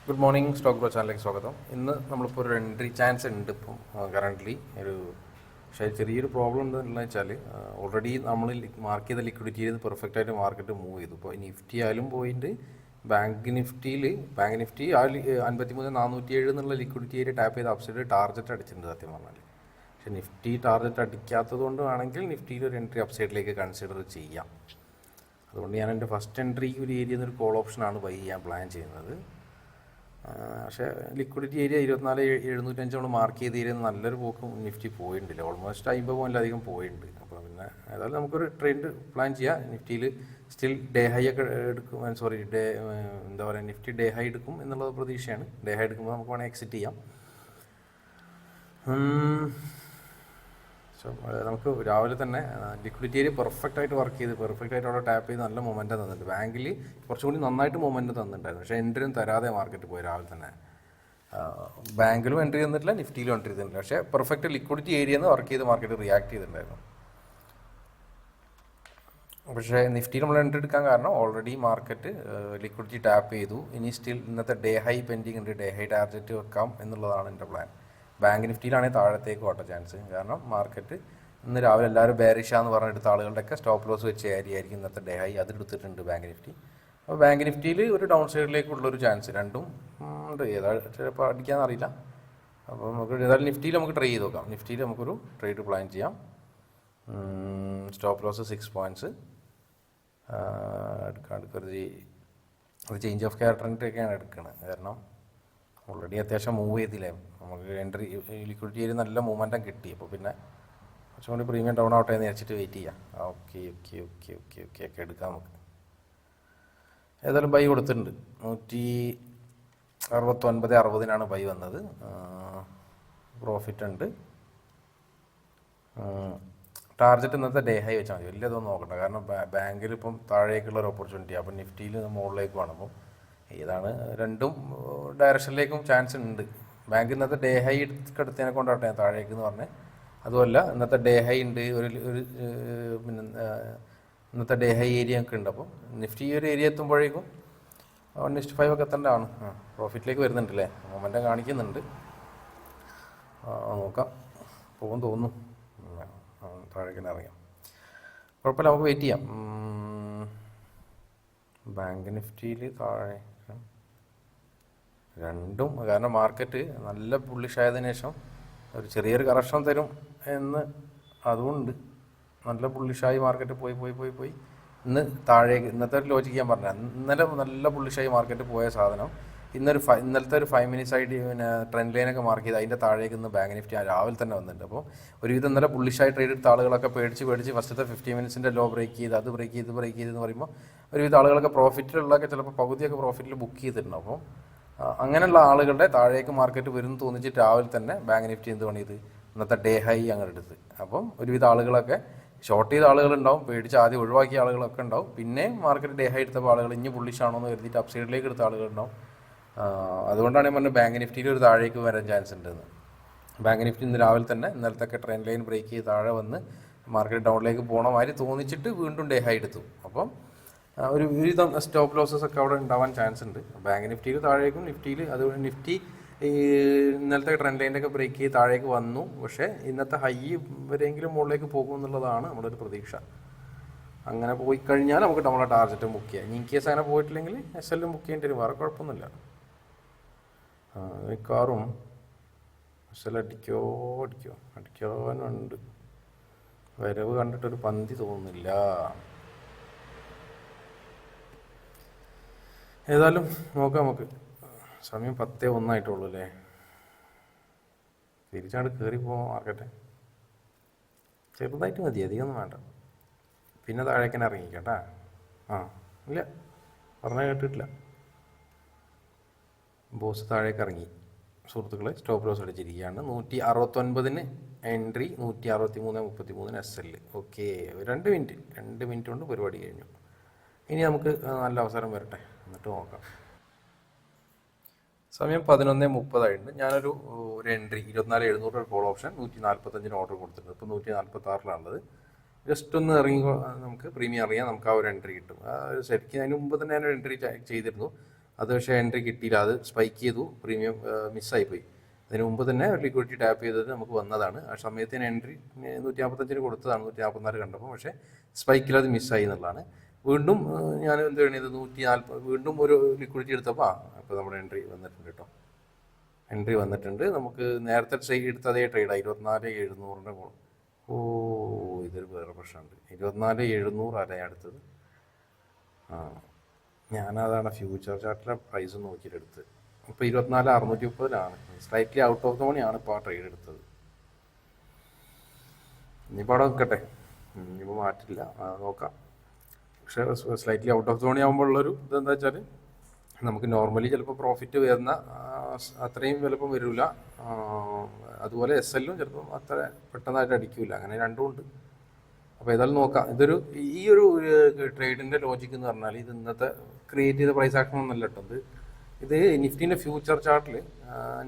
Good morning stock bro ചാനലിലേക്ക് സ്വാഗതം. ഇന്ന് നമ്മളിപ്പോൾ ഒരു എൻട്രി ചാൻസ് ഉണ്ട് ഇപ്പം കറൻ്റ്ലി ഒരു. പക്ഷേ ചെറിയൊരു പ്രോബ്ലം ഉണ്ടെന്ന് വെച്ചാൽ ഓൾറെഡി നമ്മൾ മാർക്ക് ചെയ്ത ലിക്വിഡിറ്റി ചെയ്ത് പെർഫെക്റ്റ് ആയിട്ട് മാർക്കറ്റ് മൂവ് ചെയ്തു. ഇപ്പോൾ നിഫ്റ്റി ആയാലും പോയിന്റ് ബാങ്ക് നിഫ്റ്റി ആ 53,407 എന്നുള്ള ലിക്വിഡിറ്റി ഏരിയ ടാപ്പ് ചെയ്ത് അപ്സൈഡ് ടാർഗറ്റ് അടിച്ചിട്ടുണ്ട് സത്യം പറഞ്ഞാൽ. പക്ഷേ നിഫ്റ്റി ടാർഗറ്റ് അടിക്കാത്തത് കൊണ്ട് വേണമെങ്കിൽ നിഫ്റ്റിയിൽ ഒരു എൻട്രി അപ്സൈഡിലേക്ക് കൺസിഡർ ചെയ്യാം. അതുകൊണ്ട് ഞാൻ എൻ്റെ ഫസ്റ്റ് എൻട്രി ഒരു ഏരിയ എന്നൊരു കോൾ ഓപ്ഷനാണ് ബൈ ചെയ്യാൻ പ്ലാൻ ചെയ്യുന്നത്. പക്ഷേ ലിക്വിഡിറ്റി ഏരിയ 24,705 നമ്മൾ മാർക്ക് ചെയ്ത ഏരിയ നല്ലൊരു പോക്കും നിഫ്റ്റി പോയിട്ടില്ല. ഓൾമോസ്റ്റ് 50 പോയിന്റിലധികം പോയിട്ടുണ്ട്. അപ്പോൾ പിന്നെ ഏതായാലും നമുക്കൊരു ട്രെൻഡ് പ്ലാൻ ചെയ്യാം. നിഫ്റ്റിയിൽ സ്റ്റിൽ ഡേ ഹൈ ഒക്കെ എടുക്കും, നിഫ്റ്റി ഡേ ഹൈ എടുക്കും എന്നുള്ളത് പ്രതീക്ഷയാണ്. ഡേ ഹൈ എടുക്കുമ്പോൾ നമുക്ക് വേണമെങ്കിൽ എക്സിറ്റ് ചെയ്യാം. നമുക്ക് രാവിലെ തന്നെ ലിക്വിഡിറ്റി ഏരിയ പെർഫെക്റ്റ് ആയിട്ട് വർക്ക് ചെയ്ത് പെർഫെക്റ്റ് ആയിട്ട് അവിടെ ടാപ്പ് ചെയ്ത് നല്ല മൊമെൻറ്റം തന്നിട്ടുണ്ട്. ബാങ്കിൽ കുറച്ചും കൂടി നന്നായിട്ട് മൊമെൻറ്റം തന്നിട്ടുണ്ടായിരുന്നു. പക്ഷേ എൻട്രിയും തരാതെ മാർക്കറ്റ് പോയി രാവിലെ തന്നെ. ബാങ്കിലും എൻട്രി തന്നിട്ടില്ല, നിഫ്റ്റിയിലും എൻട്രി തന്നിട്ടില്ല. പക്ഷേ പെർഫെക്റ്റ് ലിക്വിഡിറ്റി ഏരിയ എന്ന് വർക്ക് ചെയ്ത് മാർക്കറ്റ് റിയാക്ട് ചെയ്തിട്ടുണ്ടായിരുന്നു. പക്ഷേ നിഫ്റ്റി നമ്മൾ എൻട്രി എടുക്കാൻ കാരണം ഓൾറെഡി മാർക്കറ്റ് ലിക്വിഡിറ്റി ടാപ്പ് ചെയ്തു. ഇനി സ്റ്റിൽ ഇന്നത്തെ ഡേ ഹൈ പെൻഡിങ് ഉണ്ട്. ഡേ ഹൈ ടാർഗറ്റ് വെക്കാം എന്നുള്ളതാണ് എൻ്റെ പ്ലാൻ. ബാങ്ക് നിഫ്റ്റിയിലാണെങ്കിൽ താഴത്തേക്ക് ഓട്ട ചാൻസ്. കാരണം മാർക്കറ്റ് ഇന്ന് രാവിലെ എല്ലാവരും ബേറിഷാന്ന് പറഞ്ഞെടുത്ത ആളുകളുടെയൊക്കെ സ്റ്റോപ്പ് ലോസ് വെച്ച ഏരിയ ആയിരിക്കും ഇന്നത്തെ ഡേ ഹൈ. അതെടുത്തിട്ടുണ്ട് ബാങ്ക് നിഫ്റ്റി. അപ്പോൾ ബാങ്ക് നിഫ്റ്റിയിൽ ഒരു ഡൗൺ സൈഡിലേക്കുള്ളൊരു ചാൻസ് രണ്ടും ഉണ്ട്. ചിലപ്പോൾ അടിക്കാമെന്നറിയില്ല. അപ്പോൾ നമുക്ക് ഏതായാലും നിഫ്റ്റിയിൽ നമുക്ക് ട്രൈ ചെയ്ത് നോക്കാം. നിഫ്റ്റിയിൽ നമുക്കൊരു ട്രേഡ് പ്ലാൻ ചെയ്യാം. സ്റ്റോപ്പ് ലോസ് 6 പോയിൻറ്റ്സ് ഒരു ചേഞ്ച് ഓഫ് ക്യാരക്ടറിൻ്റെയൊക്കെയാണ് എടുക്കുന്നത്. കാരണം ഓൾറെഡി അത്യാവശ്യം മൂവ് ചെയ്തില്ലേ, നമുക്ക് എൻട്രി ലിക്വിഡിറ്റി ഏരിയ നല്ല മൂവ്മെൻറ്റം കിട്ടി. അപ്പോൾ പിന്നെ കുറച്ചും കൂടി പ്രീമിയം ഡൗൺ ആവട്ടെ എന്ന് വെച്ചിട്ട് വെയിറ്റ് ചെയ്യാം. ഓക്കെ എടുക്കാം നമുക്ക്. ഏതായാലും ബൈ കൊടുത്തിട്ടുണ്ട്. 169.60 ബൈ വന്നത്. പ്രോഫിറ്റ് ഉണ്ട്. ടാർഗറ്റ് ഇന്നത്തെ ഡേ ഹൈ വെച്ചാൽ മതി. വലിയ ഇതൊന്നും നോക്കണ്ട. കാരണം ബാങ്കിൽ ഇപ്പം താഴേക്കുള്ള ഒരു ഓപ്പർച്യൂണിറ്റി, അപ്പം നിഫ്റ്റിയിൽ മുകളിലേക്ക് വേണം. അപ്പം ഏതാണ് രണ്ടും ഡയറക്ഷനിലേക്കും ചാൻസ് ഉണ്ട്. ബാങ്ക് ഇന്നത്തെ ഡേ ഹൈ എടുത്തതിനെ കൊണ്ടാട്ടെ താഴേക്ക് എന്ന് പറഞ്ഞത്. അതുമല്ല ഇന്നത്തെ ഡേ ഹൈ ഉണ്ട്, പിന്നെ ഇന്നത്തെ ഡേ ഹൈ ഏരിയ ഒക്കെ ഉണ്ട്. അപ്പം നിഫ്റ്റി ഒരു ഏരിയ എത്തുമ്പോഴേക്കും 1:5 ഒക്കെ എത്തേണ്ടതാണ്. പ്രോഫിറ്റിലേക്ക് വരുന്നുണ്ടല്ലേ, മൊമെൻറ്റം കാണിക്കുന്നുണ്ട്. നോക്കാം, പോകും തോന്നുന്നു. താഴേക്ക് അറിയാം, കുഴപ്പമില്ല, നമുക്ക് വെയിറ്റ് ചെയ്യാം. ബാങ്ക് നിഫ്റ്റിയിൽ താഴെ രണ്ടും, കാരണം മാർക്കറ്റ് നല്ല ബുള്ളിഷ് ആയതിനു ശേഷം ഒരു ചെറിയൊരു കറക്ഷൻ തരും എന്ന് അതുകൊണ്ട് നല്ല ബുള്ളിഷായി മാർക്കറ്റ് പോയി ഇന്ന് താഴേക്ക്. ഇന്നത്തെ ഒരു ലോജിക്ക് ഞാൻ പറഞ്ഞത്, ഇന്നലെ നല്ല ബുള്ളിഷായി മാർക്കറ്റ് പോയ സാധനം ഇന്നലത്തെ ഒരു 5 മിനിറ്റ്സ് ആയിട്ട് പിന്നെ ട്രെൻഡ് ലൈനൊക്കെ മാർക്ക് ചെയ്ത് അതിൻ്റെ താഴേക്ക് ഇന്ന് ബാങ്ക് നിഫ്റ്റി രാവിലെ തന്നെ വന്നിട്ടുണ്ട്. അപ്പോൾ ഒരുവിധം ഇന്നലെ ബുള്ളിഷായി ട്രേഡ് എടുത്ത ആളുകളൊക്കെ പേടിച്ച് ഫസ്റ്റത്തെ 50 മിനിറ്റ്സിൻ്റെ ലോ ബ്രേക്ക് ചെയ്ത് ഇത് ബ്രേക്ക് ചെയ്തെന്ന് പറയുമ്പോൾ ഒരുവിധം ആളുകളൊക്കെ പ്രോഫിറ്റിലുള്ളതൊക്കെ ചിലപ്പോൾ പകുതിയൊക്കെ പ്രോഫിറ്റിൽ ബുക്ക് ചെയ്തിട്ടുണ്ട്. അപ്പോൾ അങ്ങനെയുള്ള ആളുകളുടെ താഴേക്ക് മാർക്കറ്റ് വരും തോന്നിച്ചിട്ട് രാവിലെ തന്നെ ബാങ്ക് നിഫ്റ്റി എന്ത് പണിയത് ഇന്നത്തെ ഡേ ഹൈ അങ്ങ് എടുത്ത്. അപ്പം ഒരുവിധ ആളുകളൊക്കെ ഷോർട്ട് ചെയ്ത ആളുകളുണ്ടാവും, പേടിച്ച് ആദ്യം ഒഴിവാക്കിയ ആളുകളൊക്കെ ഉണ്ടാവും. പിന്നെ മാർക്കറ്റ് ഡേ ഹൈ എടുത്തപ്പോൾ ആളുകൾ ഇനി ബുള്ളിഷാണോ എന്ന് കരുതിയിട്ട് അപ്സൈഡിലേക്ക് എടുത്ത ആളുകളുണ്ടാവും. അതുകൊണ്ടാണ് ഞാൻ പറഞ്ഞത് ബാങ്ക് നിഫ്റ്റിയിൽ ഒരു താഴേക്ക് വരാൻ ചാൻസ് ഉണ്ടെന്ന്. ബാങ്ക് നിഫ്റ്റി ഇന്ന് രാവിലെ തന്നെ ഇന്നലത്തെ ട്രെൻഡ് ലൈൻ ബ്രേക്ക് ചെയ്ത് താഴെ വന്ന് മാർക്കറ്റ് ഡൗണിലേക്ക് പോകണ മാതിരി തോന്നിച്ചിട്ട് വീണ്ടും ഡേ ഹൈ എടുത്തു. അപ്പം ഒരു വിധം സ്റ്റോപ്പ് ലോസസ് ഒക്കെ അവിടെ ഉണ്ടാവാൻ ചാൻസ് ഉണ്ട്. ബാങ്ക് നിഫ്റ്റിയിൽ താഴേക്കും നിഫ്റ്റിയിൽ, അതുകൊണ്ട് നിഫ്റ്റി ഇന്നലത്തെ ട്രെൻഡ് ലൈൻ്റെ ഒക്കെ ബ്രേക്ക് ചെയ്ത് താഴേക്ക് വന്നു. പക്ഷേ ഇന്നത്തെ ഹൈ വരെയെങ്കിലും മുകളിലേക്ക് പോകും എന്നുള്ളതാണ് നമ്മുടെ ഒരു പ്രതീക്ഷ. അങ്ങനെ പോയി കഴിഞ്ഞാൽ നമുക്ക് നമ്മളെ ടാർഗറ്റ് ബുക്ക് ചെയ്യാം. ഇൻ കേസ് അങ്ങനെ പോയിട്ടില്ലെങ്കിൽ SL ബുക്ക് ചെയ്യേണ്ടി വരും, വേറെ കുഴപ്പമൊന്നുമില്ല. മിക്കവാറും SL അടിക്കാനുണ്ട്. വരവ് കണ്ടിട്ടൊരു പന്തി തോന്നുന്നില്ല. ഏതായാലും നോക്കാം നമുക്ക്. സമയം 10:01 അല്ലേ. തിരിച്ചാണ്ട് കയറി പോകാം മാർക്കറ്റ്. ചെറുതായിട്ട് മതി, അധികമൊന്നും വേണ്ട. പിന്നെ താഴേക്കന്നെ ഇറങ്ങിക്കട്ടാ. ഇല്ല, പറഞ്ഞാൽ കേട്ടിട്ടില്ല. ബോസ് താഴേക്ക് ഇറങ്ങി സുഹൃത്തുക്കളെ. സ്റ്റോപ്പ് ലോസ് അടിച്ചിരിക്കുകയാണ്. 169 എൻട്രി, 163.33 SL. ഓക്കെ, 2 മിനിറ്റ് കൊണ്ട് പരിപാടി കഴിഞ്ഞു. ഇനി നമുക്ക് നല്ല അവസരം വരട്ടെ, എന്നിട്ട് നോക്കാം. സമയം 11:30 ഞാനൊരു എൻട്രി 24,700 ഒരു കോൾ ഓപ്ഷൻ 145 ഓർഡർ കൊടുത്തിട്ടുണ്ട്. ഇപ്പോൾ 146 ജസ്റ്റ് ഒന്ന് ഇറങ്ങി നമുക്ക് പ്രീമിയം അറിയാം, നമുക്ക് ആ ഒരു എൻട്രി കിട്ടും. ശരിക്കും അതിന് മുമ്പ് തന്നെ ഞാനൊരു എൻട്രി ചെയ്തിരുന്നു. അത് പക്ഷേ എൻട്രി കിട്ടിയില്ല, അത് സ്പൈക്ക് ചെയ്തു, പ്രീമിയം മിസ്സായിപ്പോയി. അതിന് മുമ്പ് തന്നെ ഒരു ലിക്വിഡിറ്റി ടാപ്പ് ചെയ്തത് നമുക്ക് വന്നതാണ്. ആ സമയത്തിന് എൻട്രി 155 കൊടുത്തതാണ്, 154 കണ്ടപ്പോൾ. പക്ഷേ സ്പൈക്കിൽ അത് മിസ്സായി എന്നുള്ളതാണ്. വീണ്ടും ഞാൻ എന്ത് ചെയ്യണത് 140 വീണ്ടും ഒരു ലിക്വിഡിറ്റി എടുത്തപ്പോൾ അപ്പോൾ നമ്മുടെ എൻട്രി വന്നിട്ടുണ്ട് കേട്ടോ. എൻട്രി വന്നിട്ടുണ്ട്. നമുക്ക് നേരത്തെ എടുത്ത അതേ ട്രേഡാണ് 24,700 ഓ ഇതൊരു വേറെ പ്രശ്നമുണ്ട്. 24,700 അല്ല ഞാൻ എടുത്തത്. ഞാനതാണ് ഫ്യൂച്ചർ ചാർട്ടിലെ പ്രൈസ് നോക്കിയിട്ട് എടുത്തത്. ഇപ്പോൾ 24,630 സ്ലൈറ്റ്ലി ഔട്ട് ഓഫ് ദ മണിയാണ് ഇപ്പോൾ ആ ട്രേഡ് എടുത്തത്. ഇനിയിപ്പോൾ അവിടെ നിൽക്കട്ടെ, ഇനിയിപ്പോൾ മാറ്റില്ല, നോക്കാം. പക്ഷേ slightly out of the money ആകുമ്പോൾ ഉള്ളൊരു ഇതെന്താ വെച്ചാൽ നമുക്ക് നോർമലി ചിലപ്പോൾ പ്രോഫിറ്റ് വരുന്ന അത്രയും ചിലപ്പം വരില്ല. അതുപോലെ SL-ഉം ചിലപ്പം അത്ര പെട്ടെന്നായിട്ട് അടിക്കില്ല. അങ്ങനെ രണ്ടും ഉണ്ട്. അപ്പോൾ ഏതായാലും നോക്കാം. ഈ ഒരു ട്രേഡിൻ്റെ ലോജിക്ക് എന്ന് പറഞ്ഞാൽ ഇത് ഇന്നത്തെ ക്രിയേറ്റ് ചെയ്ത പ്രൈസ് ആക്ഷൻ ഒന്നല്ല കേട്ടോ. ഇത് നിഫ്റ്റീൻ്റെ ഫ്യൂച്ചർ ചാർട്ടിൽ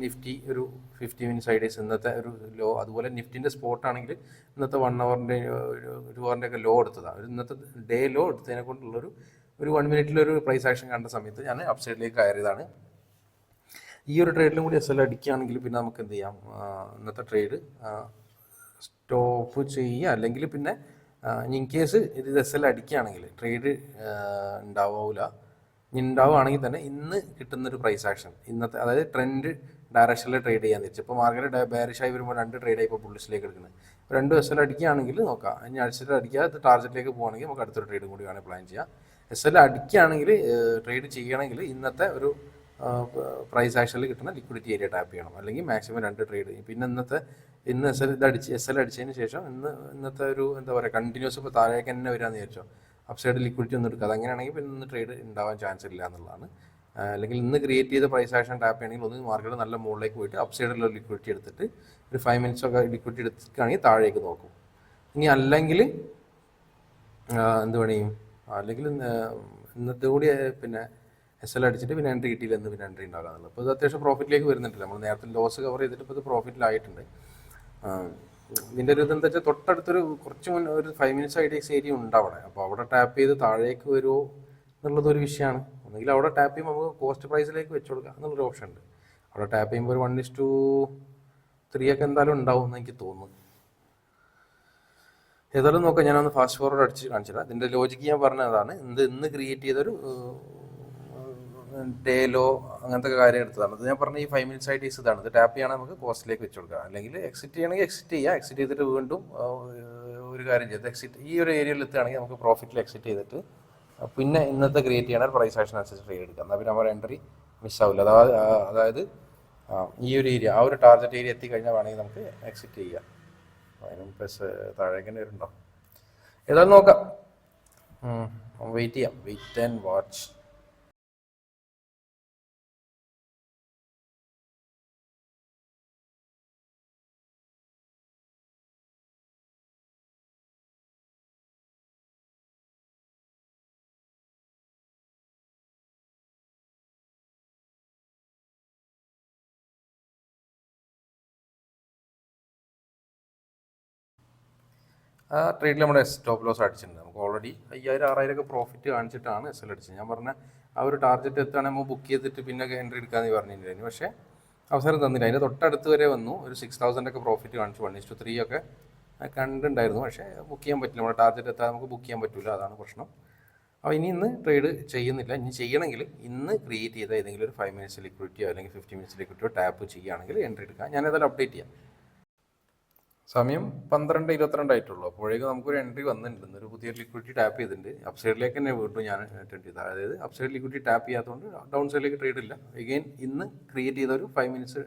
നിഫ്റ്റി ഒരു 50 മിനിറ്റ്സ് ഐഡേസ് ഇന്നത്തെ ഒരു ലോ, അതുപോലെ നിഫ്റ്റീൻ്റെ സ്പോട്ട് ആണെങ്കിൽ ഇന്നത്തെ 1 ഹവറിൻ്റെ 1 ഹവറിൻ്റെ ഒക്കെ ലോ എടുത്തതാണ്. ഇന്നത്തെ ഡേ ലോ എടുത്തതിനെ കൊണ്ടുള്ളൊരു 1 മിനിറ്റിലൊരു പ്രൈസ് ആക്ഷൻ കണ്ട സമയത്ത് ഞാൻ അപ്സൈഡിലേക്ക് കയറിയതാണ്. ഈ ഒരു ട്രേഡിലും കൂടി SL അടിക്കുകയാണെങ്കിൽ പിന്നെ നമുക്ക് എന്ത് ചെയ്യാം, ഇന്നത്തെ ട്രേഡ് സ്റ്റോപ്പ് ചെയ്യുക. അല്ലെങ്കിൽ പിന്നെ ഇൻ കേസ് ഇത് SL അടിക്കുകയാണെങ്കിൽ ട്രേഡ് ഉണ്ടാവില്ല. ഉണ്ടാവുകയാണെങ്കിൽ തന്നെ ഇന്ന് കിട്ടുന്നൊരു പ്രൈസ് ആക്ഷൻ ഇന്നത്തെ, അതായത് ട്രെൻഡ് ഡയറക്ഷനിൽ ട്രേഡ് ചെയ്യാൻ തിരിച്ചു. ഇപ്പോൾ മാർക്കറ്റ് ബെയറിഷായി വരുമ്പോൾ 2 ട്രേഡായി ഇപ്പോൾ ബുള്ളിഷിലേക്ക് എടുക്കുന്നത്. 2 SL അടിക്കുകയാണെങ്കിൽ നോക്കാം. ഇനി അടിച്ചിട്ട് അടിക്കുക, അത് ടാർഗറ്റിലേക്ക് പോകുകയാണെങ്കിൽ നമുക്ക് അടുത്തൊരു ട്രേഡും കൂടി വേണമെങ്കിൽ പ്ലാൻ ചെയ്യാം. SL അടിക്കുകയാണെങ്കിൽ ട്രേഡ് ചെയ്യണമെങ്കിൽ ഇന്നത്തെ ഒരു പ്രൈസ് ആക്ഷനിൽ കിട്ടുന്ന ലിക്വിഡിറ്റി ഏരിയ ടാപ്പ് ചെയ്യണം, അല്ലെങ്കിൽ മാക്സിമം 2 ട്രേഡ്. പിന്നെ ഇന്ന് SL അടിച്ചതിന് ശേഷം ഇന്നത്തെ ഒരു എന്താ പറയുക കണ്ടിന്യൂസ് ഇപ്പോൾ താഴേക്ക് തന്നെ വരാമെന്ന് വിചാരിച്ചോ, അപ്സൈഡ് ലിക്വിഡിറ്റി ഒന്നും എടുക്കുക. അങ്ങനെയാണെങ്കിൽ പിന്നെ ഇന്ന് ട്രേഡ് ഉണ്ടാവാൻ ചാൻസ് ഇല്ല എന്നുള്ളതാണ്. അല്ലെങ്കിൽ ഇന്ന് ക്രിയേറ്റ് ചെയ്ത പ്രൈസ് ആക്ഷൻ ടാപ്പ് ചെയ്യണമെങ്കിൽ ഒന്ന് മാർക്കറ്റ് നല്ല മുകളിലേക്ക് പോയിട്ട് അപ്സൈഡിലുള്ള ലിക്വിഡിറ്റി എടുത്തിട്ട് ഒരു 5 മിനിറ്റ്സ് ഒക്കെ ലിക്വിഡിറ്റി എടുക്കുകയാണെങ്കിൽ താഴേക്ക് നോക്കും. ഇനി അല്ലെങ്കിൽ എന്ത് പണിയും, അല്ലെങ്കിൽ ഇന്നത്തെ കൂടി പിന്നെ SL അടിച്ചിട്ട് പിന്നെ എൻട്രി കിട്ടിയില്ല എന്ന് പിന്നെ എൻട്രി ഉണ്ടാകാന്നുള്ളത്. അപ്പോൾ ഇത് അത്യാവശ്യം പ്രോഫിറ്റിലേക്ക് വരുന്നുണ്ടല്ലോ. നമ്മൾ നേരത്തെ ലോസ് കവർ ചെയ്തിട്ട് ഇപ്പോൾ ഇത് പ്രോഫിറ്റിലായിട്ടുണ്ട്. ഇതിൻ്റെ ഒരു ഇതെന്താ വെച്ചാൽ തൊട്ടടുത്തൊരു കുറച്ച് മുന്നേ ഒരു 5 മിനിറ്റ്സ് ഐഡിയക്സ് ഏരിയ ഉണ്ട് അവിടെ. അപ്പോൾ അവിടെ ടാപ്പ് ചെയ്ത് താഴേക്ക് വരുമോ എന്നുള്ളതൊരു വിഷയമാണ്. ഒന്നുകിൽ അവിടെ ടാപ്പ് ചെയ്യുമ്പോൾ നമുക്ക് കോസ്റ്റ് പ്രൈസിലേക്ക് വെച്ച് കൊടുക്കുക എന്നുള്ളൊരു ഓപ്ഷൻ ഉണ്ട്. അവിടെ ടാപ്പ് ചെയ്യുമ്പോൾ ഒരു 1:3 ഒക്കെ എന്തായാലും ഉണ്ടാവും എന്ന് എനിക്ക് തോന്നുന്നു. ഏതായാലും നോക്കാം. ഞാനൊന്ന് ഫാസ്റ്റ് ഫോർവേഡ് അടിച്ച് കാണിച്ചില്ല. ഇതിൻ്റെ ലോജിക്ക് ഞാൻ പറഞ്ഞതാണ്. ഇന്ന് ക്രിയേറ്റ് ചെയ്തൊരു ഡേലോ അങ്ങനത്തെ കാര്യം എടുത്തതാണ്. അത് ഞാൻ പറഞ്ഞ ഈ 5 മിനിറ്റ്സ് ആയിട്ട് ഇതാണ്. ഇത് ടാപ്പ് ചെയ്യണമെങ്കിൽ നമുക്ക് കോസ്റ്റിലേക്ക് വെച്ച് കൊടുക്കുക. അല്ലെങ്കിൽ എക്സിറ്റ് ചെയ്യണമെങ്കിൽ എക്സിറ്റ് ചെയ്യുക. എക്സിറ്റ് ചെയ്തിട്ട് വീണ്ടും ഒരു കാര്യം ചെയ്ത് ഈ ഒരു ഏരിയയിൽ എത്തുകയാണെങ്കിൽ നമുക്ക് പ്രോഫിറ്റിൽ എക്സിറ്റ് ചെയ്തിട്ട് പിന്നെ ഇന്നത്തെ ക്രിയേറ്റ് ചെയ്യണ പ്രൈസ് ആക്ഷൻ അനുസരിച്ച് ട്രേഡ് എടുക്കുക. എന്നാൽ പിന്നെ നമ്മുടെ എൻട്രി മിസ്സാവില്ല. അതായത് ഈ ഒരു ഏരിയ, ആ ഒരു ടാർഗറ്റ് ഏരിയ എത്തിക്കഴിഞ്ഞാൽ വേണമെങ്കിൽ നമുക്ക് എക്സിറ്റ് ചെയ്യാം. അതിനും പ്ലസ് താഴേക്ക് തന്നെ വരുന്നുണ്ടോ. ഏതായാലും നോക്കാം, വെയിറ്റ് ചെയ്യാം. Wait and watch. ആ ട്രേഡിൽ നമ്മുടെ സ്റ്റോപ്പ് ലോസ് അടിച്ചിട്ടുണ്ട്. നമുക്ക് ഓൾറെഡി 5,000-6,000 ഒക്കെ പ്രോഫിറ്റ് കാണിച്ചിട്ടാണ് SL അടിച്ചത്. ഞാൻ പറഞ്ഞ ആ ഒരു ടാർഗറ്റ് എത്തുകയാണെങ്കിൽ നമ്മൾ ബുക്ക് ചെയ്തിട്ട് പിന്നെ എൻട്രി എടുക്കാമെന്ന് പറഞ്ഞിട്ടുണ്ടായിരുന്നു. പക്ഷേ അവസരം തന്നില്ല. അതിൻ്റെ തൊട്ടടുത്ത് വരെ വന്നു. ഒരു 6,000 ഒക്കെ പ്രോഫിറ്റ് കാണിച്ചു. 1:3 ഒക്കെ കണ്ടിട്ടുണ്ടായിരുന്നു. പക്ഷേ ബുക്ക് ചെയ്യാൻ പറ്റില്ല. നമ്മുടെ ടാർഗറ്റ് എത്താതെ നമുക്ക് ബുക്ക് ചെയ്യാൻ പറ്റില്ല. അതാണ് പ്രശ്നം. അപ്പോൾ ഇന്ന് ട്രേഡ് ചെയ്യുന്നില്ല. ഇനി ചെയ്യണമെങ്കിൽ ഇന്ന് ക്രിയേറ്റ് ചെയ്ത ഏതെങ്കിലും ഒരു 5 മിനിറ്റ്സ് ലിക്വിഡിറ്റിയോ അല്ലെങ്കിൽ 50 മിനിറ്റ്സ് ലിക്വിഡിറ്റിയോ ടാപ്പ് ചെയ്യുകയാണെങ്കിൽ എൻട്രി എടുക്കാം. ഞാനേതായാലും അപ്ഡേറ്റ് ചെയ്യാം. സമയം 12:22 ആയിട്ടുള്ളൂ. അപ്പോഴേക്കും നമുക്കൊരു എൻട്രി വന്നിട്ടുണ്ട്. ഒരു പുതിയ ലിക്വിഡിറ്റി ടാപ്പ് ചെയ്തിട്ടുണ്ട്. അപ്സൈഡിലേക്ക് തന്നെ വീണ്ടും ഞാൻ അറ്റൻഡ് ചെയ്തത്. അതായത് അപ്സൈഡ് ലിക്വിഡിറ്റി ടാപ്പ് ചെയ്യാത്തതുകൊണ്ട് ഡൗൺ സൈഡിലേക്ക് ട്രേഡ് ഇല്ല. എഗെയിൻ ഇന്ന് ക്രിയേറ്റ് ചെയ്ത ഒരു 5 മിനിറ്റ്സ്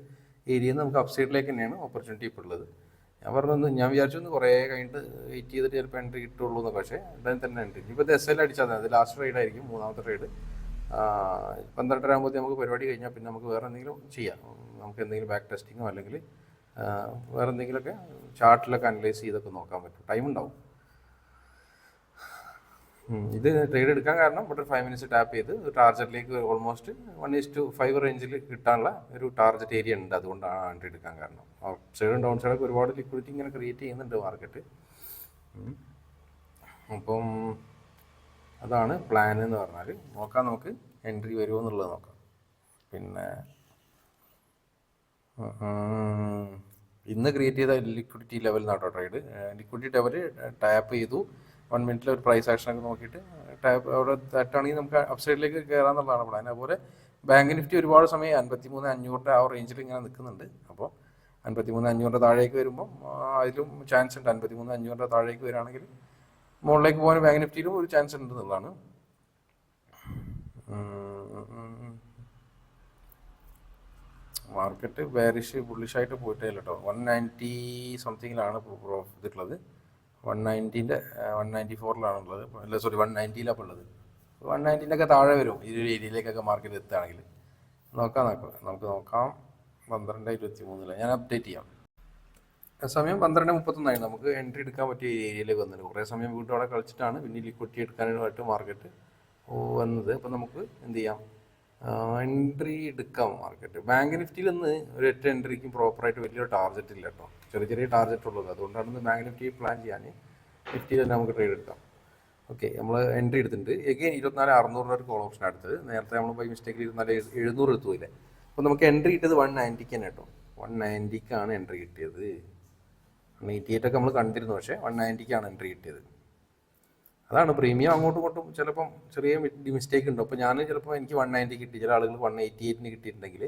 ഏരിയയിൽ നിന്ന് നമുക്ക് അപ്സൈഡിലേക്ക് തന്നെയാണ് ഓപ്പർച്യൂണിറ്റി ഇപ്പോൾ ഉള്ളത്. ഞാൻ വിചാരിച്ചു കുറേ കഴിഞ്ഞിട്ട് വെയിറ്റ് ചെയ്തിട്ട് ചിലപ്പോൾ എൻട്രി കിട്ടുള്ളൂ എന്നൊക്കെ. പക്ഷേ ഉടനെ തന്നെ എൻട്രി. ഇപ്പോൾ ഇത് SL അടിച്ചാൽ അത് ലാസ്റ്റ് ട്രേഡ് ആയിരിക്കും, 3ാമത്തെ ട്രേഡ്. 12:30 ആകുമ്പോഴത്തേക്ക് നമുക്ക് പരിപാടി കഴിഞ്ഞാൽ പിന്നെ നമുക്ക് വേറെ എന്തെങ്കിലും ചെയ്യാം. നമുക്ക് എന്തെങ്കിലും ബാക്ക് ടെസ്റ്റിങ്ങോ അല്ലെങ്കിൽ വേറെ എന്തെങ്കിലുമൊക്കെ ചാർട്ടിലൊക്കെ അനലൈസ് ചെയ്തൊക്കെ നോക്കാൻ പറ്റും. ടൈം ഉണ്ടാവും. ഇത് ട്രേഡ് എടുക്കാൻ കാരണം ഇവിടെ 5 മിനിറ്റ്സ് ടാപ്പ് ചെയ്ത് ടാർഗറ്റിലേക്ക് ഓൾമോസ്റ്റ് 1:5 റേഞ്ചിൽ കിട്ടാനുള്ള ഒരു ടാർഗറ്റ് ഏരിയ ഉണ്ട്. അതുകൊണ്ടാണ് എൻട്രി എടുക്കാൻ കാരണം. അപ്പ് സൈഡും ഡൗൺ സൈഡൊക്കെ ഒരുപാട് ലിക്വിഡിറ്റി ഇങ്ങനെ ക്രിയേറ്റ് ചെയ്യുന്നുണ്ട് മാർക്കറ്റ്. അപ്പം അതാണ് പ്ലാൻ എന്ന് പറഞ്ഞാൽ. നോക്കാം നമുക്ക്. എൻട്രി വരുമോ എന്നുള്ളത് നോക്കാം. പിന്നെ ഇന്ന് ക്രിയേറ്റ് ചെയ്ത ലിക്വിഡിറ്റി ലെവൽ നാട്ടോ ട്രേഡ്. ലിക്വിഡിറ്റി ലെവൽ ടാപ്പ് ചെയ്തു 1 മിനിറ്റിൽ ഒരു പ്രൈസ് ആക്ഷൻ ഒക്കെ നോക്കിയിട്ട് ടാപ്പ് അവിടെ തട്ടാണെങ്കിൽ നമുക്ക് അപ്സൈഡിലേക്ക് കയറാമെന്നുള്ളതാണ് പ്ലാൻ. അതുപോലെ ബാങ്ക് നിഫ്റ്റി ഒരുപാട് സമയം 53,500 ആ റേഞ്ചിൽ ഇങ്ങനെ നിൽക്കുന്നുണ്ട്. അപ്പോൾ 53,500 താഴേക്ക് വരുമ്പം അതിലും ചാൻസ് ഉണ്ട്. 53,500 താഴേക്ക് വരികയാണെങ്കിൽ മുകളിലേക്ക് പോകാൻ ബാങ്ക് നിഫ്റ്റിയിലും ഒരു ചാൻസ് ഉണ്ട് എന്നുള്ളതാണ്. മാർക്കറ്റ് ബെയറിഷ് ബുള്ളിഷായിട്ട് പോയിട്ടേ ഇല്ല കേട്ടോ. 190 സംതിങ്ങിലാണ് ഇതിട്ടുള്ളത്. 190ൻ്റെ 194 ഉള്ളത്. സോറി 190 ഉള്ളത്. 190 ഒക്കെ താഴെ വരും ഈ ഒരു ഏരിയയിലേക്കൊക്കെ മാർക്കറ്റ് എത്തുകയാണെങ്കിൽ. നമുക്ക് നോക്കാം. 12:23 ഞാൻ അപ്ഡേറ്റ് ചെയ്യാം. സമയം 12:31 നമുക്ക് എൻട്രി എടുക്കാൻ പറ്റിയ ഏരിയയിലേക്ക് വന്നത്. കുറേ സമയം വീണ്ടും അവിടെ കളിച്ചിട്ടാണ് പിന്നെ ലിക്വിഡിറ്റി എടുക്കാനായിട്ട് മാർക്കറ്റ് വന്നത്. അപ്പം നമുക്ക് എന്ത് ചെയ്യാം, എൻട്രി എടുക്കാം മാർക്കറ്റ്. ബാങ്ക് നിഫ്റ്റിയിൽ നിന്ന് ഒരു 8 എൻട്രിക്കും പ്രോപ്പറായിട്ട് വലിയൊരു ടാർഗറ്റ് ഇല്ല കേട്ടോ. ചെറിയ ടാർഗറ്റ് ഉള്ളത്. അതുകൊണ്ടാണ് ബാങ്ക് നിഫ്റ്റി പ്ലാൻ ചെയ്യാൻ നിഫ്റ്റിയിൽ തന്നെ നമുക്ക് ട്രേഡ് എടുക്കാം. ഓക്കെ, നമ്മൾ എൻട്രി എടുത്തിട്ടുണ്ട്. എഗെയിൻ 24,600 ഒരു കോൾ ഓപ്ഷൻ എടുത്തത്. നേരത്തെ നമ്മൾ ബൈ മിസ്റ്റേക്കിൽ 24,700 എത്തുമില്ലേ. അപ്പോൾ നമുക്ക് എൻട്രി കിട്ടിയത് 190 തന്നെ കേട്ടോ. 190ക്കാണ് എൻട്രി കിട്ടിയത്. 188 ഒക്കെ നമ്മൾ കണ്ടിരുന്നു, പക്ഷേ 190ക്കാണ് എൻട്രി കിട്ടിയത്. അതാണ് പ്രീമിയം. അങ്ങോട്ടും ഇങ്ങോട്ടും ചിലപ്പം ചെറിയ മിസ്റ്റേക്ക് ഉണ്ടോ. അപ്പോൾ ഞാൻ ചിലപ്പോൾ എനിക്ക് 190 കിട്ടി, ചില ആളുകൾ 188 കിട്ടിയിട്ടുണ്ടെങ്കിൽ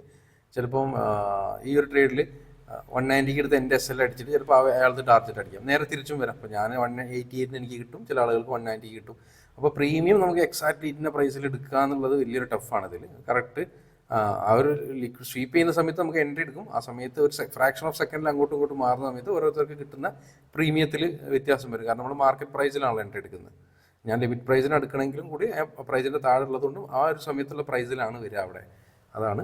ചിലപ്പം ഈ ഒരു ട്രേഡിൽ 190 എടുത്ത് എൻ്റെ SL അടിച്ചിട്ട് ചിലപ്പോൾ അയാൾക്ക് ടാർഗറ്റ് അടിക്കാം. നേരെ തിരിച്ചും വരാം. അപ്പോൾ ഞാൻ 188 എനിക്ക് കിട്ടും, ചില ആളുകൾക്ക് 190 കിട്ടും. അപ്പോൾ പ്രീമിയം നമുക്ക് എക്സാക്ട്ലി ഇതിൻ്റെ പ്രൈസിൽ എടുക്കുക എന്നുള്ളത് വലിയൊരു ടഫാണ്. ഇതിൽ കറക്റ്റ് ആ ഒരു സ്വീപ്പ് ചെയ്യുന്ന സമയത്ത് നമുക്ക് എൻട്രി എടുക്കും. ആ സമയത്ത് ഒരു ഫ്രാക്ഷൻ ഓഫ് സെക്കൻഡിൽ അങ്ങോട്ടും ഇങ്ങോട്ടും മാറുന്ന സമയത്ത് ഓരോരുത്തർക്ക് കിട്ടുന്ന പ്രീമിയത്തിൽ വ്യത്യാസം വരും. കാരണം നമ്മൾ മാർക്കറ്റ് പ്രൈസിലാണല്ലോ എൻട്രി എടുക്കുന്നത്. ഞാൻ ലിമിറ്റ് പ്രൈസിന് എടുക്കണമെങ്കിലും കൂടി പ്രൈസിൻ്റെ താഴെ ഉള്ളതുകൊണ്ടും ആ ഒരു സമയത്തുള്ള പ്രൈസിലാണ് വരിക അവിടെ. അതാണ്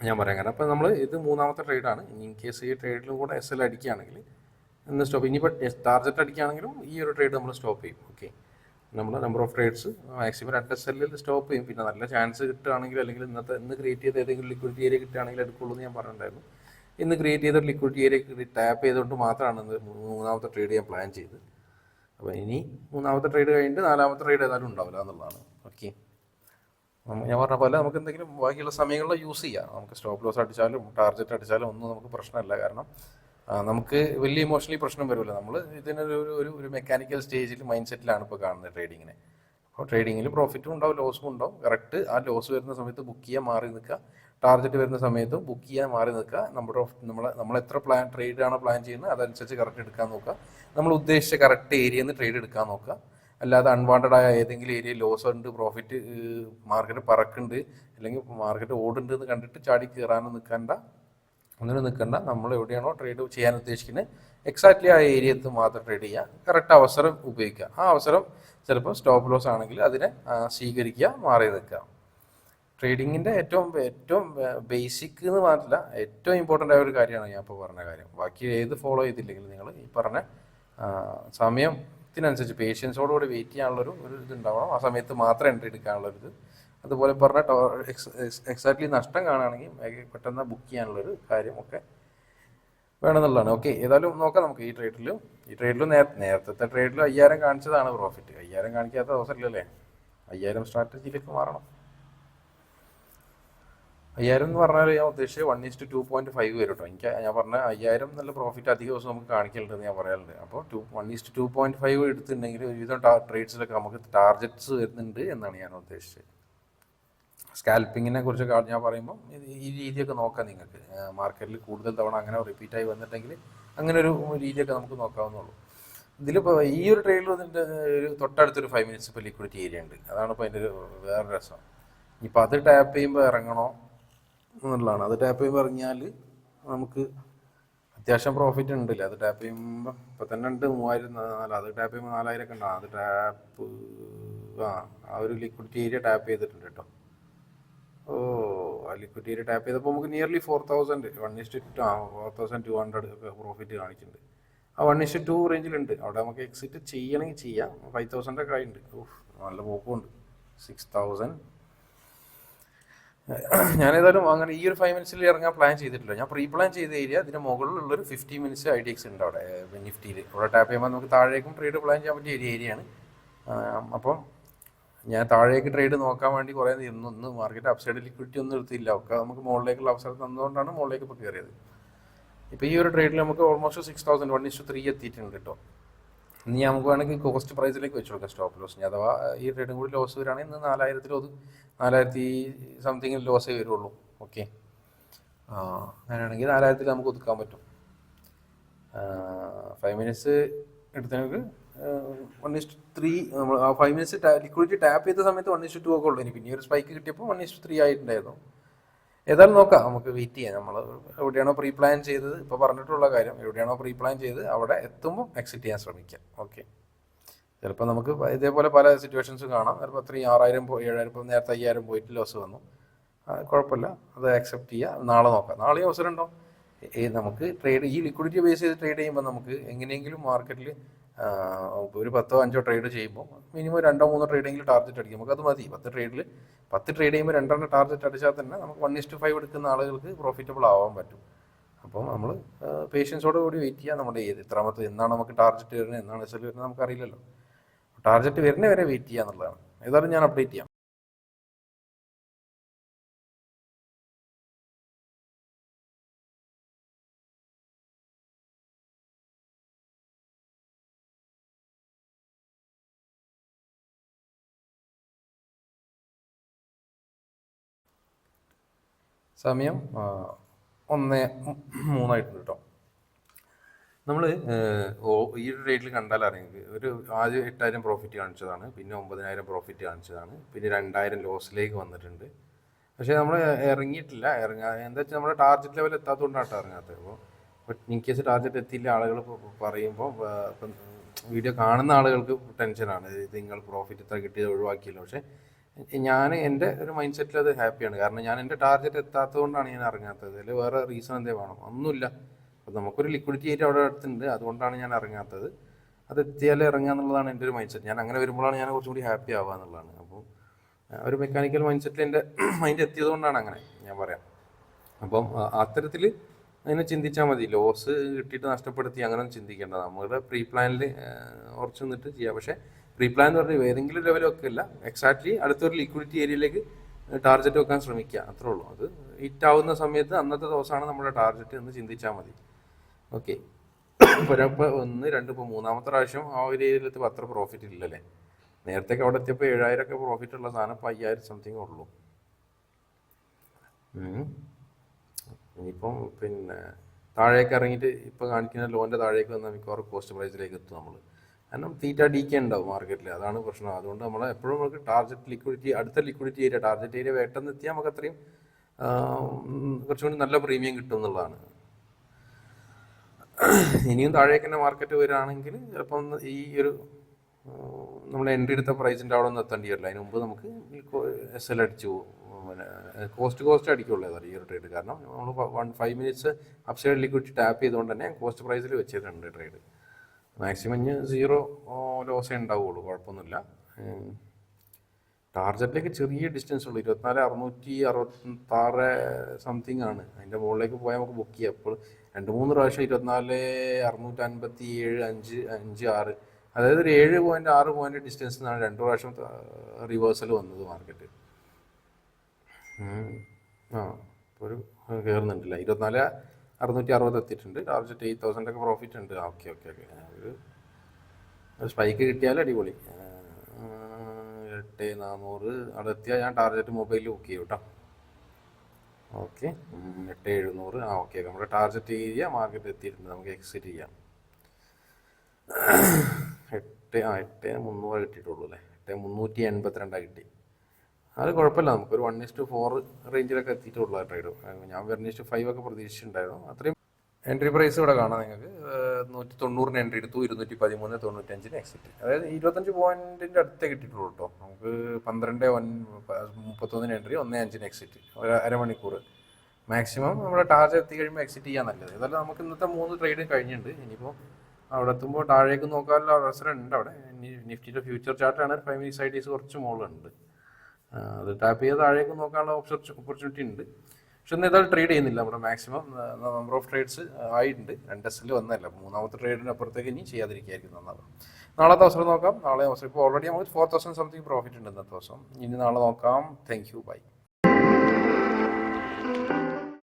ഞാൻ പറയാൻ കാരണം. അപ്പോൾ നമ്മൾ ഇത് 3ാമത്തെ ട്രേഡാണ്. ഇൻ കേസ് ഈ ട്രേഡിലും കൂടെ SL അടിക്കുകയാണെങ്കിൽ ഇന്ന് സ്റ്റോപ്പ്. ഇനിയിപ്പോൾ ടാർഗറ്റ് അടിക്കുകയാണെങ്കിലും ഈ ഒരു ട്രേഡ് നമ്മൾ സ്റ്റോപ്പ് ചെയ്യും. ഓക്കെ, നമ്മൾ number of trades maximum 2 SL stop ചെയ്യും. പിന്നെ നല്ല ചാൻസ് കിട്ടുകയാണെങ്കിൽ, അല്ലെങ്കിൽ ഇന്ന് ക്രിയേറ്റ് ചെയ്ത ഏതെങ്കിലും ലിക്വിഡിറ്റി ഏരിയ കിട്ടുകയാണെങ്കിൽ എടുക്കുള്ളൂ എന്ന് ഞാൻ പറഞ്ഞിട്ടുണ്ടായിരുന്നു. ഇന്ന് ക്രിയേറ്റ് ചെയ്ത ലിക്വിഡിറ്റി ഏരിയ ടാപ്പ് ചെയ്തുകൊണ്ട് മാത്രമാണ് ഇന്ന് 3ാമത്തെ ട്രേഡ് ഞാൻ പ്ലാൻ ചെയ്ത്. അപ്പോൾ ഇനി 3ാമത്തെ ട്രേഡ് കഴിഞ്ഞിട്ട് 4ാമത്തെ ട്രേഡ് ഏതായാലും ഉണ്ടാവില്ല എന്നുള്ളതാണ്. ഓക്കെ, ഞാൻ പറഞ്ഞ പോലെ നമുക്ക് എന്തെങ്കിലും ബാക്കിയുള്ള സമയങ്ങളിൽ യൂസ് ചെയ്യാം. നമുക്ക് സ്റ്റോപ്പ് ലോസ് അടിച്ചാലും ടാർഗറ്റ് അടിച്ചാലും ഒന്നും നമുക്ക് പ്രശ്നമല്ല. കാരണം നമുക്ക് വലിയ ഇമോഷണലി പ്രശ്നം വരുമല്ലോ. നമ്മൾ ഇതിനൊരു ഒരു മെക്കാനിക്കൽ സ്റ്റേജിൽ മൈൻഡ് സെറ്റിലാണ് ഇപ്പോൾ കാണുന്നത് ട്രേഡിങ്ങിനെ. അപ്പോൾ ട്രേഡിങ്ങിൽ പ്രോഫിറ്റും ഉണ്ടാവും ലോസും ഉണ്ടാവും. കറക്റ്റ് ആ ലോസ് വരുന്ന സമയത്ത് ബുക്ക് ചെയ്യാൻ മാറി നിൽക്കുക, ടാർഗറ്റ് വരുന്ന സമയത്തും ബുക്ക് ചെയ്യാൻ മാറി നിൽക്കുക. നമ്മൾ എത്ര ട്രേഡാണോ പ്ലാൻ ചെയ്യുന്നത് അതനുസരിച്ച് കറക്റ്റ് എടുക്കാൻ നോക്കുക. നമ്മൾ ഉദ്ദേശിച്ച കറക്റ്റ് ഏരിയയിൽ നിന്ന് ട്രേഡ് എടുക്കാൻ നോക്കുക. അല്ലാതെ അൺവാണ്ടഡ് ആയ ഏതെങ്കിലും ഏരിയ ലോസ് ഉണ്ട്, പ്രോഫിറ്റ് മാർക്കറ്റ് പറക്കുന്നുണ്ട്, അല്ലെങ്കിൽ മാർക്കറ്റ് ഓടുന്നുണ്ട് എന്ന് കണ്ടിട്ട് ചാടി കയറാനും നിൽക്കണ്ട. നമ്മൾ എവിടെയാണോ ട്രേഡ് ചെയ്യാൻ ഉദ്ദേശിക്കുന്നത് എക്സാക്ട്ലി ആ ഏരിയത്ത് മാത്രം ട്രേഡ് ചെയ്യുക. കറക്റ്റ് അവസരം ഉപയോഗിക്കുക. ആ അവസരം ചിലപ്പോൾ സ്റ്റോപ്പ് ലോസ് ആണെങ്കിൽ അതിനെ സ്വീകരിക്കുക, മാറി നിൽക്കുക. ട്രേഡിങ്ങിൻ്റെ ഏറ്റവും ബേസിക് എന്ന് പറഞ്ഞില്ല, ഏറ്റവും ഇമ്പോർട്ടൻ്റ് ആയ ഒരു കാര്യമാണ് ഞാൻ ഇപ്പോൾ പറഞ്ഞ കാര്യം. ബാക്കി ഏത് ഫോളോ ചെയ്തില്ലെങ്കിൽ നിങ്ങൾ ഈ പറഞ്ഞ സമയത്തിനനുസരിച്ച് പേഷ്യൻസോടുകൂടി വെയിറ്റ് ചെയ്യാനുള്ളൊരു ഇതുണ്ടാവണം. ആ സമയത്ത് മാത്രം എൻട്രി എടുക്കാനുള്ളൊരിത്. അതുപോലെ പറഞ്ഞ എക്സാക്ട്ലി നഷ്ടം കാണുകയാണെങ്കിൽ പെട്ടെന്ന് ബുക്ക് ചെയ്യാനുള്ളൊരു കാര്യമൊക്കെ വേണമെന്നുള്ളതാണ്. ഓക്കെ, ഏതായാലും നോക്കാം നമുക്ക് ഈ ട്രേഡിലും നേരത്തെ ട്രേഡിലും 5000 കാണിച്ചതാണ് പ്രോഫിറ്റ്. 5000 കാണിക്കാത്ത അവസരമില്ലല്ലേ. 5000 സ്ട്രാറ്റജിയിലേക്ക് മാറണം. 5000 എന്ന് പറഞ്ഞാൽ ഞാൻ ഉദ്ദേശിച്ചത് 1:2.5 വരും കേട്ടോ. ഞാൻ പറഞ്ഞ 5000 നല്ല പ്രോഫിറ്റ് അധിക ദിവസം നമുക്ക് കാണിക്കലുണ്ടെന്ന് ഞാൻ പറയാറുണ്ട്. അപ്പോൾ 1:2.5 എടുത്തിട്ടുണ്ടെങ്കിൽ ഒരുവിധം ട്രേഡ്സിലൊക്കെ നമുക്ക് ടാർഗറ്റ്സ് വരുന്നുണ്ട് എന്നാണ് ഞാൻ ഉദ്ദേശിച്ചത്. സ്കാൽപ്പിങ്ങിനെ കുറിച്ച് ഞാൻ പറയുമ്പോൾ ഈ രീതിയൊക്കെ നോക്കാം നിങ്ങൾക്ക്. മാർക്കറ്റിൽ കൂടുതൽ തവണ അങ്ങനെ റിപ്പീറ്റായി വന്നിട്ടെങ്കിൽ അങ്ങനെ ഒരു രീതിയൊക്കെ നമുക്ക് നോക്കാവുന്നുള്ളൂ. ഇതിലിപ്പോൾ ഈ ഒരു ട്രേഡിൽ വന്നിട്ട് ഒരു തൊട്ടടുത്തൊരു 5 മിനിറ്റ്സ് ഇപ്പോൾ ലിക്വിഡിറ്റി ഏരിയ ഉണ്ട്. അതാണ് ഇപ്പോൾ അതിൻ്റെ ഒരു വേറെ രസം. ഇപ്പം അത് ടാപ്പ് ചെയ്യുമ്പോൾ ഇറങ്ങണോ എന്നുള്ളതാണ്. അത് ടാപ്പ് ചെയ്യുമ്പോൾ ഇറങ്ങിയാൽ നമുക്ക് അത്യാവശ്യം പ്രോഫിറ്റ് ഉണ്ടല്ലേ. അത് ടാപ്പ് ചെയ്യുമ്പോൾ ഇപ്പം തന്നെ ഉണ്ട് 3000, അത് ടാപ്പ് ചെയ്യുമ്പോൾ 4000 ഒക്കെ ഉണ്ടാകും. അത് ആ ഒരു ലിക്വിഡിറ്റി ഏരിയ ടാപ്പ് ചെയ്തിട്ടുണ്ട് കേട്ടോ. ആ ലിക്വിഡിറ്റി ഏരിയ ടാപ്പ് ചെയ്തപ്പോൾ നമുക്ക് നിയർലി 4000 4,200 ഒക്കെ പ്രോഫിറ്റ് കാണിച്ചിട്ടുണ്ട്. ആ 1:2 റേഞ്ചിലുണ്ട്. അവിടെ നമുക്ക് എക്സിറ്റ് ചെയ്യണമെങ്കിൽ ചെയ്യാം. 5,000 ഒക്കെ ആയിട്ടുണ്ട്. നല്ല പോക്കുണ്ട്. 6,000. ഞാനേതായാലും അങ്ങനെ ഈ ഒരു 5 മിനിറ്റ്സിൽ ഇറങ്ങാൻ പ്ലാൻ ചെയ്തിട്ടില്ല. ഞാൻ പ്രീ പ്ലാൻ ചെയ്ത ഏരിയ ഇതിന് മുകളിലുള്ളൊരു 50 മിനിറ്റ്സ് IDX ഉണ്ട് അവിടെ നിഫ്റ്റിയിൽ. അവിടെ ടാപ്പ് ചെയ്യുമ്പോൾ നമുക്ക് താഴേക്കും ട്രേഡ് പ്ലാൻ ചെയ്യാൻ പറ്റിയ ഏരിയയാണ്. അപ്പം ഞാൻ താഴേക്ക് ട്രേഡ് നോക്കാൻ വേണ്ടി കുറേ നിന്ന് മാർക്കറ്റ് അപ്സൈഡ് ലിക്വിഡിറ്റി ഒന്നും എടുത്തില്ല. ഒക്കെ നമുക്ക് മുകളിലേക്കുള്ള അവസരം തന്നുകൊണ്ടാണ് മുകളിലേക്ക് ഇപ്പോൾ കയറിയത്. ഇപ്പോൾ ഈ ഒരു ട്രേഡിൽ നമുക്ക് ഓൾമോസ്റ്റ് 6000 1:3 എത്തിയിട്ടുണ്ട് കേട്ടോ. ഇനി നമുക്ക് വേണമെങ്കിൽ കോസ്റ്റ് പ്രൈസിലേക്ക് വെച്ച് കൊടുക്കാം സ്റ്റോപ്പ് ലോസ്. അഥവാ ഈ ട്രേഡും കൂടി ലോസ് വരികയാണെങ്കിൽ ഇന്ന് 4000 സംതിങ് ലോസേ വരുള്ളൂ. ഓക്കെ, അങ്ങനെയാണെങ്കിൽ 4000 നമുക്ക് ഒതുക്കാൻ പറ്റും. 5 മിനിറ്റ്സ് എടുത്തവർക്ക് 1:3 നമ്മൾ ആ 5 മിനിറ്റ്സ് ലിക്വിഡിറ്റി ടാപ്പ് ചെയ്ത സമയത്ത് 1:2 ഒക്കെ ഉള്ളൂ. ഇനി പിന്നെ ഒരു സ്പൈക്ക് കിട്ടിയപ്പോൾ 1:3 ആയിട്ടുണ്ടായിരുന്നു. ഏതായാലും നോക്കാം, നമുക്ക് വെയിറ്റ് ചെയ്യാം. നമ്മൾ എവിടെയാണോ പ്രീ പ്ലാൻ ചെയ്തത്, ഇപ്പോൾ പറഞ്ഞിട്ടുള്ള കാര്യം, എവിടെയാണോ പ്രീ പ്ലാൻ ചെയ്ത് അവിടെ എത്തുമ്പോൾ എക്സിറ്റ് ചെയ്യാൻ ശ്രമിക്കാം. ഓക്കെ, ചിലപ്പോൾ നമുക്ക് ഇതേപോലെ പല സിറ്റുവേഷൻസ് കാണാം. ചിലപ്പോൾ 6000 7000 ഇപ്പോൾ നേരത്തെ 5000 പോയിട്ട് ലോസ് വന്നു. കുഴപ്പമില്ല, അത് അക്സെപ്റ്റ് ചെയ്യുക. നാളെ നോക്കാം, നാളെയും അവസരം ഉണ്ടോ. നമുക്ക് ട്രേഡ് ഈ ലിക്വിഡിറ്റി ബേസ് ചെയ്ത് ട്രേഡ് ചെയ്യുമ്പോൾ നമുക്ക് എങ്ങനെയെങ്കിലും മാർക്കറ്റിൽ ഒരു 10 5 ട്രേഡ് ചെയ്യുമ്പോൾ മിനിമം 2 3 ട്രേഡെങ്കിലും ടാർഗറ്റ് അടിക്കും. നമുക്കത് മതി. 10 ട്രേഡ് ചെയ്യുമ്പോൾ 2 ടാർഗറ്റ് അടിച്ചാൽ തന്നെ നമുക്ക് 1:5 എടുക്കുന്ന ആളുകൾക്ക് പ്രോഫിറ്റബിൾ ആവാൻ പറ്റും. അപ്പോൾ നമ്മൾ പേഷ്യൻസോട് കൂടി വെയിറ്റ് ചെയ്യുക. നമ്മുടെ എത്രാമത്തെ എന്നാണ് നമുക്ക് ടാർഗറ്റ് വരുന്നത്, എന്നാണ് എസ് എൽ വരുന്നത് നമുക്കറിയില്ലല്ലോ. ടാർഗറ്റ് വരുന്ന വരെ വെയിറ്റ് ചെയ്യുക എന്നുള്ളതാണ്. ഏതായാലും ഞാൻ അപ്ഡേറ്റ് ചെയ്യാം. സമയം 1:03 കേട്ടോ. നമ്മൾ ഈ ഒരു റേറ്റിൽ കണ്ടാൽ അറിയാം, ഒരു ആദ്യം 8000 പ്രോഫിറ്റ് കാണിച്ചതാണ്, പിന്നെ 9000 പ്രോഫിറ്റ് കാണിച്ചതാണ്, പിന്നെ 2000 ലോസിലേക്ക് വന്നിട്ടുണ്ട്. പക്ഷേ നമ്മൾ ഇറങ്ങിയിട്ടില്ല. എന്താ വെച്ചാൽ നമ്മുടെ ടാർഗറ്റ് ലെവൽ എത്താത്തതുകൊണ്ടാണ് ഇറങ്ങാത്തത്. അപ്പോൾ ഇൻ കേസ് ടാർഗറ്റ് എത്തിയില്ല ആളുകൾ പറയുമ്പോൾ ഇപ്പം വീഡിയോ കാണുന്ന ആളുകൾക്ക് ടെൻഷനാണ്, ഇത് നിങ്ങൾ പ്രോഫിറ്റ് ഇത്ര കിട്ടിയത് ഒഴിവാക്കിയല്ലോ. പക്ഷേ ഞാൻ എൻ്റെ ഒരു മൈൻഡ് സെറ്റിൽ അത് ഹാപ്പിയാണ്. കാരണം ഞാൻ എൻ്റെ ടാർഗറ്റ് എത്താത്തത് കൊണ്ടാണ് ഞാൻ ഇറങ്ങാത്തത്. അതിൽ വേറെ റീസൺ എന്തേ വേണം, ഒന്നുമില്ല. അപ്പോൾ നമുക്കൊരു ലിക്വിഡിറ്റി ഏരിയ അവിടെ അടുത്തുണ്ട്, അതുകൊണ്ടാണ് ഞാൻ ഇറങ്ങാത്തത്. അത് എത്തിയാലേ ഇറങ്ങുക എന്നുള്ളതാണ് എൻ്റെ ഒരു മൈൻഡ് സെറ്റ്. ഞാൻ അങ്ങനെ വരുമ്പോഴാണ് ഞാൻ കുറച്ചും കൂടി ഹാപ്പി ആവുക എന്നുള്ളതാണ്. അപ്പോൾ ഒരു മെക്കാനിക്കൽ മൈൻഡ് സെറ്റിൽ എൻ്റെ മൈൻഡ് എത്തിയത് കൊണ്ടാണ് അങ്ങനെ ഞാൻ പറയാം. അപ്പം അത്തരത്തിൽ അതിനെ ചിന്തിച്ചാൽ മതി. ലോസ് കിട്ടിയിട്ട് നഷ്ടപ്പെടുത്തി അങ്ങനെയൊന്നും ചിന്തിക്കേണ്ട. നമ്മുടെ പ്രീ പ്ലാനിൽ ഉറച്ചു നിന്നിട്ട് ചെയ്യാം. പക്ഷേ പ്രീ പ്ലാൻ എന്ന് പറഞ്ഞാൽ ഏതെങ്കിലും ലെവൽ വെക്കില്ല, എക്സാക്ട്ലി അടുത്തൊരു ലിക്വിഡിറ്റി ഏരിയയിലേക്ക് ടാർഗറ്റ് വെക്കാൻ ശ്രമിക്കുക, അത്രേ ഉള്ളൂ. അത് ഹിറ്റ് ആവുന്ന സമയത്ത് അന്നത്തെ ദിവസമാണ് നമ്മുടെ ടാർഗറ്റ് എന്ന് ചിന്തിച്ചാൽ മതി. ഓക്കെ, ഇപ്പോൾ 1 2 ഇപ്പോൾ 3ാമത്തെ പ്രാവശ്യം ആ ഒരു ഏരിയയിലെത്തി അത്ര പ്രോഫിറ്റ് ഇല്ലല്ലേ. നേരത്തേക്ക് അവിടെ എത്തിയപ്പോൾ 7000 ഒക്കെ പ്രോഫിറ്റ് ഉള്ള സാധനം ഇപ്പോൾ 5000 സംതിങ് ഉള്ളൂ. ഇനിയിപ്പം പിന്നെ താഴേക്ക് ഇറങ്ങിയിട്ട് ഇപ്പോൾ കാണിക്കുന്ന ലോൻ്റെ താഴേക്ക് വന്നാൽ മിക്കവാറും കോസ്റ്റ് പ്രൈസിലേക്ക് എത്തും നമ്മൾ. കാരണം DK ഉണ്ടാവും മാർക്കറ്റിൽ, അതാണ് പ്രശ്നം. അതുകൊണ്ട് നമ്മൾ എപ്പോഴും നമുക്ക് ടാർഗറ്റ് ലിക്വിഡിറ്റി, അടുത്ത ലിക്വിഡിറ്റി ഏരിയ, ടാർഗറ്റ് ഏരിയ വേട്ടെന്ന് എത്തിയാൽ നമുക്ക് അത്രയും കുറച്ചും കൂടി നല്ല പ്രീമിയം കിട്ടും എന്നുള്ളതാണ്. ഇനിയും താഴേക്ക് തന്നെ മാർക്കറ്റ് വരികയാണെങ്കിൽ ചിലപ്പം ഈ ഒരു നമ്മൾ എൻട്രി എടുത്ത പ്രൈസിൻ്റെ അവിടെ ഒന്നും എത്തേണ്ടി വരില്ല. അതിന് മുമ്പ് നമുക്ക് SL അടിച്ചു പോകും. പിന്നെ കോസ്റ്റ് അടിക്കുള്ളൂ ഏതായാലും ഈ ഒരു ട്രേഡ്. കാരണം നമ്മൾ 5 മിനിറ്റ്സ് അപ്സൈഡ് ലിക്വിഡിറ്റി ടാപ്പ് ചെയ്തുകൊണ്ട് തന്നെ കോസ്റ്റ് പ്രൈസിൽ വെച്ചിട്ടുണ്ട് ട്രേഡ്. മാക്സിമം 0 ലോസേ ഉണ്ടാവുള്ളൂ, കുഴപ്പമൊന്നുമില്ല. ടാർഗറ്റിലേക്ക് ചെറിയ ഡിസ്റ്റൻസ് ഉള്ളൂ, 24,666 സംതിങ് ആണ്. അതിൻ്റെ മുകളിലേക്ക് പോയാൽ നമുക്ക് ബുക്ക് ചെയ്യാം. അപ്പോൾ 2-3 പ്രാവശ്യം 24,657 5 6, അതായത് ഒരു 7.6 പോയിന്റ് ഡിസ്റ്റൻസ് നിന്നാണ് 2 പ്രാവശ്യം റിവേഴ്സൽ വന്നത് മാർക്കറ്റ്. ഇപ്പോൾ ഒരു കയറുന്നുണ്ടല്ല, 24,660 എത്തിയിട്ടുണ്ട്. ടാർഗറ്റ് 8,000 ഒക്കെ പ്രോഫിറ്റ് ഉണ്ട്. ഓക്കെ, ഒരു സ്പൈക്ക് കിട്ടിയാൽ അടിപൊളി. 8,400 അവിടെ എത്തിയാൽ ഞാൻ ടാർഗറ്റ് മൊബൈലിൽ ബുക്ക് ചെയ്യും കേട്ടോ. ഓക്കെ, 8,700. ഓക്കെ, നമ്മുടെ ടാർഗറ്റ് ഏരിയ മാർക്കറ്റ് എത്തിയിട്ടുണ്ട്, നമുക്ക് എക്സിറ്റ് ചെയ്യാം. 8,300 കിട്ടിയിട്ടുള്ളൂ അല്ലേ, 8,382 കിട്ടി. അത് കുഴപ്പമില്ല, നമുക്കൊരു 1:4 റേഞ്ചിലൊക്കെ എത്തിയിട്ടുള്ള ട്രേഡ്. ഞാൻ 1:5 ഒക്കെ പ്രതീക്ഷിച്ചിട്ടുണ്ടായിരുന്നു. അത്രയും എൻട്രി പ്രൈസ് ഇവിടെ കാണാം നിങ്ങൾക്ക്. 190 എൻട്രി എടുത്തു, 213.95 എക്സിറ്റ്. അതായത് 25 പോയിന്റിൻ്റെ അടുത്തേ കിട്ടിയിട്ടുള്ളൂ കേട്ടോ. നമുക്ക് 12:31 എൻട്രി, 1:05 എക്സിറ്റ്. ഒരു അരമണിക്കൂർ മാക്സിമം നമ്മുടെ ടാർഗറ്റ് എത്തി കഴിയുമ്പോൾ എക്സിറ്റ് ചെയ്യാൻ നല്ലത്. ഏതായാലും നമുക്ക് ഇന്നത്തെ 3 ട്രേഡ് കഴിഞ്ഞിട്ടുണ്ട്. ഇനിയിപ്പോൾ അവിടെ എത്തുമ്പോൾ താഴേക്ക് നോക്കാനുള്ള അവസരം ഉണ്ട്. അവിടെ നിഫ്റ്റിയുടെ ഫ്യൂച്ചർ ചാർട്ടാണ്, 5 മിനിറ്റ്സ് IDs കുറച്ച് മുകളിലുണ്ട്. അത് ടാപ്പ് ചെയ്ത് താഴേക്ക് നോക്കാനുള്ള ഓപ്പർച്യൂണിറ്റി ഉണ്ട്. പക്ഷെ ഇന്ന് ഏതായാലും ട്രേഡ് ചെയ്യുന്നില്ല. നമ്മുടെ മാക്സിമം നമ്പർ ഓഫ് ട്രേഡ്സ് ആയിട്ടുണ്ട്. 2 SL വന്നതല്ല. മൂന്നാമത്തെ ട്രേഡിന് അപ്പുറത്തേക്ക് ഇനി ചെയ്യാതിരിക്കുകയായിരിക്കും നന്നാവും. നാളത്തെ അവസരം നോക്കാം. നാളെ അവസരം ഇപ്പോൾ ഓൾറെഡി നമുക്ക് 4000 സംതിങ് പ്രോഫിറ്റ് ഉണ്ട് ഇന്നത്തെ ദിവസം. ഇനി നാളെ നോക്കാം. Thank you, by.